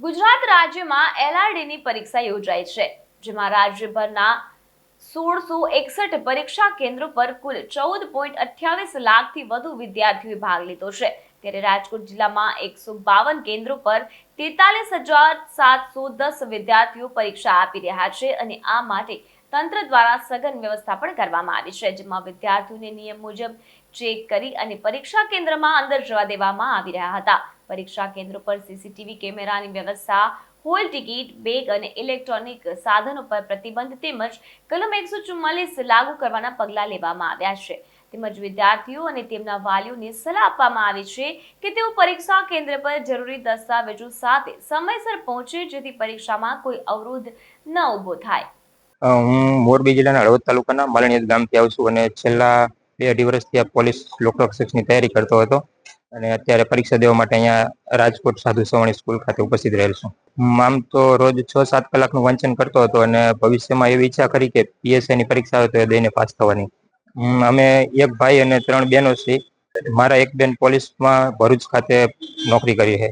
ગુજરાત રાજ્યમાં એલઆરડીની પરીક્ષા યોજાઈ છે, જેમાં રાજ્યભરના 1661 પરીક્ષા કેન્દ્રો પર કુલ 14.28 લાખથી વધુ વિદ્યાર્થીઓએ ભાગ લીધો છે. ત્યારે રાજકોટ જિલ્લામાં 152 કેન્દ્રો પર 43,710 વિદ્યાર્થીઓ પરીક્ષા આપી રહ્યા છે અને આ માટે તંત્ર દ્વારા સઘન વ્યવસ્થા પણ કરવામાં આવી છે, જેમાં વિદ્યાર્થીઓને નિયમ મુજબ ચેક કરી અને પરીક્ષા કેન્દ્રમાં અંદર જવા દેવામાં આવી રહ્યા હતા. પરીક્ષા કેન્દ્રો પર સીસીટીવી કેમેરાની વ્યવસ્થા, હોલ ટિકિટ, બેગ અને ઇલેક્ટ્રોનિક સાધનો પર પ્રતિબંધ તેમજ કલમ 144 લાગુ કરવાના પગલાં લેવામાં આવ્યા છે. તેમજ વિદ્યાર્થીઓ અને તેમના વાલીઓને સલાહ આપવામાં આવી છે કે તેઓ પરીક્ષા કેન્દ્ર પર જરૂરી દસ્તાવેજો સાથે સમયસર પહોંચે, જેથી પરીક્ષામાં કોઈ અવરોધ ન ઊભો થાય. હું મોરબી જિલ્લાના હળવદ તાલુકાના માલણીયા ગામથી આવું છું અને છેલ્લા 2-2.5 વર્ષથી પોલીસ લોકરક્ષકની તૈયારી કરતો હતો અને અત્યારે પરીક્ષા દેવા માટે અહીંયા રાજકોટ સાધુ સવાણી સ્કૂલ ખાતે ઉપસ્થિત રહેલ છું. આમ તો રોજ 6-7 કલાકનું વાંચન કરતો હતો અને ભવિષ્યમાં એવી ઈચ્છા કરી કે પીએસઆઈની પરીક્ષા આવે તો એ દઈને પાસ થવાની. અમે એક ભાઈ અને 3 બહેનો છીએ. મારા એક બેન પોલીસમાં ભરૂચ ખાતે નોકરી કરી છે.